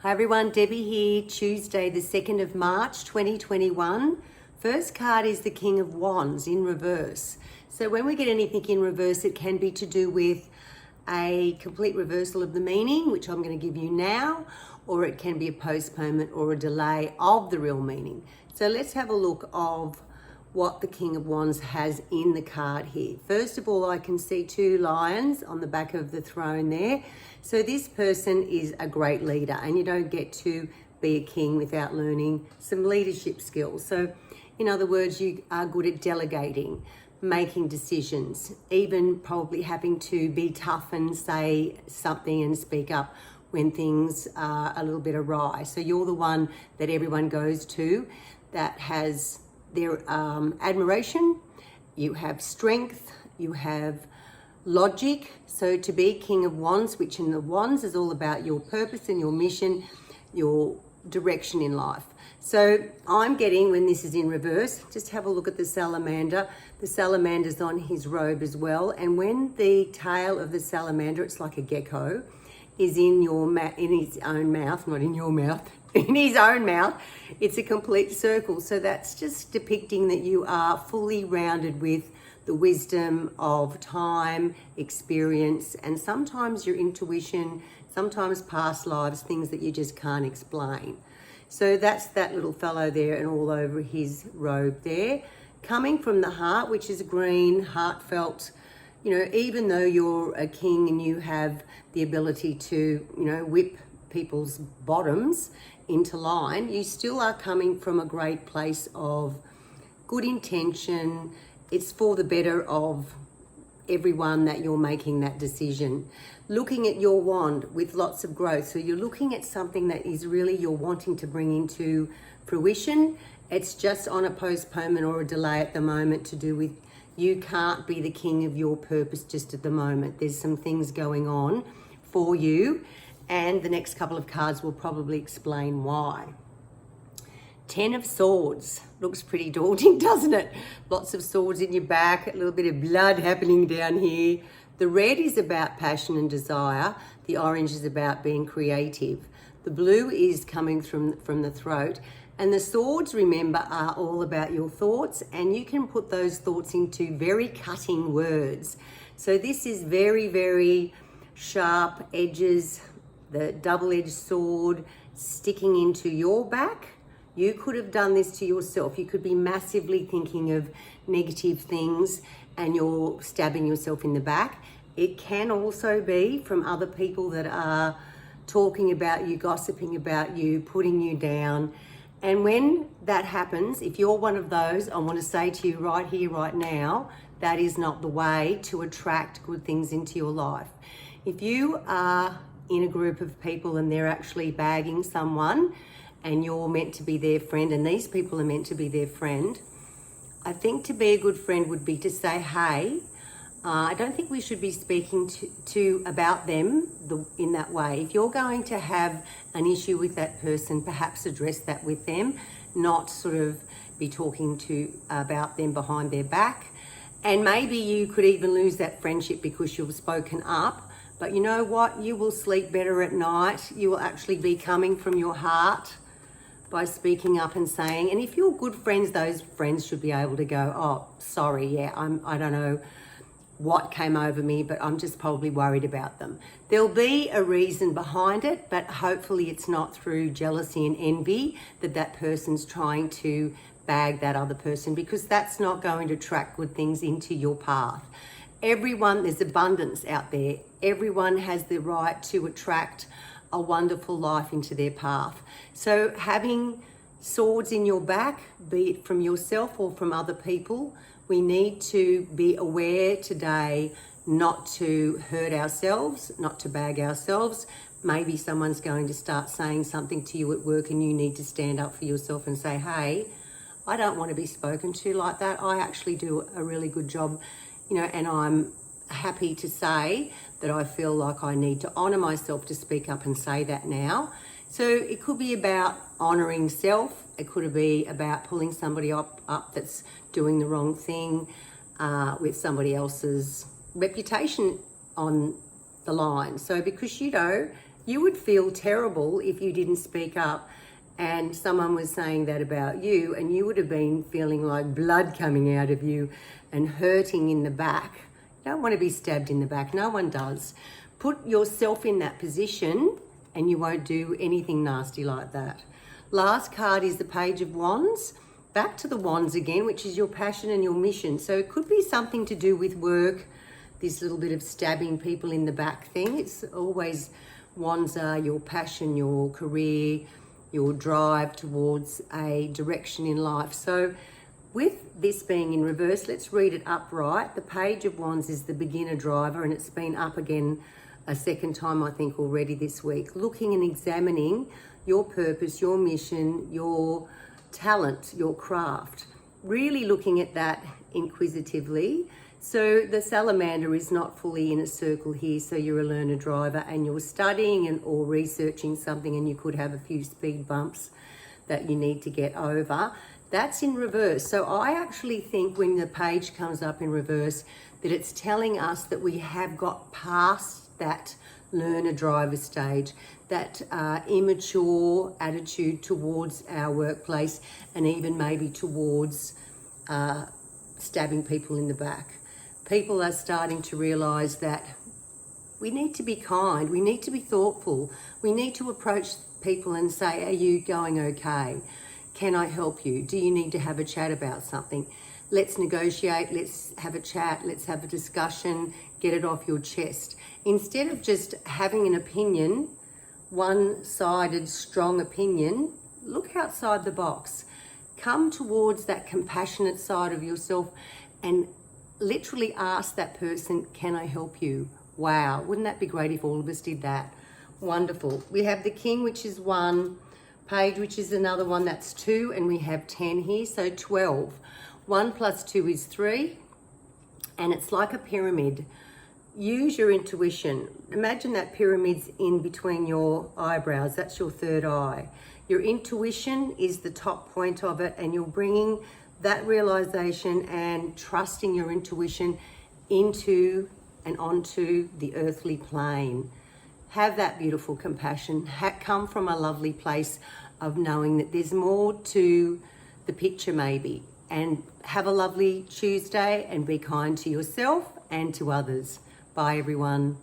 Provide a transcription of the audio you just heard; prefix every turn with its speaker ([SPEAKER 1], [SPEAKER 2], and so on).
[SPEAKER 1] Hi everyone, Debbie here, Tuesday the 2nd of March 2021. First card is the King of Wands in reverse. So when we get anything in reverse, it can be to do with a complete reversal of the meaning, which I'm going to give you now, or it can be a postponement or a delay of the real meaning. So let's have a look of what the King of Wands has in the card here. First of all, I can see two lions on the back of the throne there. So this person is a great leader, and you don't get to be a king without learning some leadership skills. So in other words, you are good at delegating, making decisions, even probably having to be tough and say something and speak up when things are a little bit awry. So you're the one that everyone goes to that has their admiration, you have strength, you have logic. So to be King of Wands, which in the Wands is all about your purpose and your mission, your direction in life. So I'm getting, when this is in reverse, just have a look at the salamander. The salamander's on his robe as well. And when the tail of the salamander, it's like a gecko, is in his own mouth, not in your mouth, in his own mouth, it's a complete circle. So that's just depicting that you are fully rounded with the wisdom of time, experience, and sometimes your intuition, sometimes past lives, things that you just can't explain. So that's that little fellow there and all over his robe there. Coming from the heart, which is green, heartfelt. You know, even though you're a king and you have the ability to, whip people's bottoms into line, you still are coming from a great place of good intention. It's for the better of everyone that you're making that decision. Looking at your wand with lots of growth. So you're looking at something that is really you're wanting to bring into fruition. It's just on a postponement or a delay at the moment to do with you can't be the king of your purpose just at the moment. There's some things going on for you, and the next couple of cards will probably explain why. 10 of Swords. Looks pretty daunting, doesn't it? Lots of swords in your back, a little bit of blood happening down here. The red is about passion and desire. The orange is about being creative. The blue is coming from the throat. And the swords, remember, are all about your thoughts, and you can put those thoughts into very cutting words. So this is very, very sharp edges, the double-edged sword sticking into your back. You could have done this to yourself. You could be massively thinking of negative things and you're stabbing yourself in the back. It can also be from other people that are talking about you, gossiping about you, putting you down. And when that happens, if you're one of those, I want to say to you right here, right now, that is not the way to attract good things into your life. If you are in a group of people and they're actually bagging someone and you're meant to be their friend and these people are meant to be their friend, I think to be a good friend would be to say, hey, I don't think we should be speaking to about them in that way. If you're going to have an issue with that person, perhaps address that with them, not sort of be talking about them behind their back. And maybe you could even lose that friendship because you've spoken up. But you know what? You will sleep better at night. You will actually be coming from your heart by speaking up and saying. And if you're good friends, those friends should be able to go, oh, sorry, yeah, I don't know what came over me, but I'm just probably worried about them. There'll be a reason behind it, but hopefully it's not through jealousy and envy that person's trying to bag that other person, because that's not going to attract good things into your path. Everyone, there's abundance out there. Everyone has the right to attract a wonderful life into their path. So having swords in your back, be it from yourself or from other people, we need to be aware today not to hurt ourselves, not to bag ourselves. Maybe someone's going to start saying something to you at work and you need to stand up for yourself and say, hey, I don't want to be spoken to like that. I actually do a really good job, and I'm happy to say that I feel like I need to honour myself to speak up and say that now. So it could be about honouring self. It could be about pulling somebody up that's doing the wrong thing with somebody else's reputation on the line. So because You would feel terrible if you didn't speak up and someone was saying that about you, and you would have been feeling like blood coming out of you and hurting in the back. You don't want to be stabbed in the back. No one does. Put yourself in that position and you won't do anything nasty like that. Last card is the Page of Wands. Back to the Wands again, which is your passion and your mission. So it could be something to do with work, this little bit of stabbing people in the back thing. It's always, Wands are your passion, your career, your drive towards a direction in life. So with this being in reverse, let's read it upright. The Page of Wands is the beginner driver, and it's been up again a second time, I think, already this week. Looking and examining your purpose, your mission, your talent, your craft. Really looking at that inquisitively. So the salamander is not fully in a circle here, so you're a learner driver and you're studying and or researching something, and you could have a few speed bumps that you need to get over. That's in reverse. So I actually think when the page comes up in reverse that it's telling us that we have got past that learner driver stage, that immature attitude towards our workplace, and even maybe towards stabbing people in the back. People are starting to realise that we need to be kind, we need to be thoughtful, we need to approach people and say, are you going okay? Can I help you? Do you need to have a chat about something? Let's negotiate, let's have a chat, let's have a discussion, get it off your chest. Instead of just having an opinion, one-sided, strong opinion, look outside the box. Come towards that compassionate side of yourself and literally ask that person, can I help you? Wow, wouldn't that be great if all of us did that? Wonderful. We have the King, which is 1, Page, which is another one, that's 2, and we have 10 here, so 12. 1 plus 2 is 3, and it's like a pyramid. Use your intuition. Imagine that pyramid's in between your eyebrows. That's your third eye. Your intuition is the top point of it, and you're bringing that realization and trusting your intuition into and onto the earthly plane. Have that beautiful compassion. Come from a lovely place of knowing that there's more to the picture maybe. And have a lovely Tuesday and be kind to yourself and to others. Bye everyone.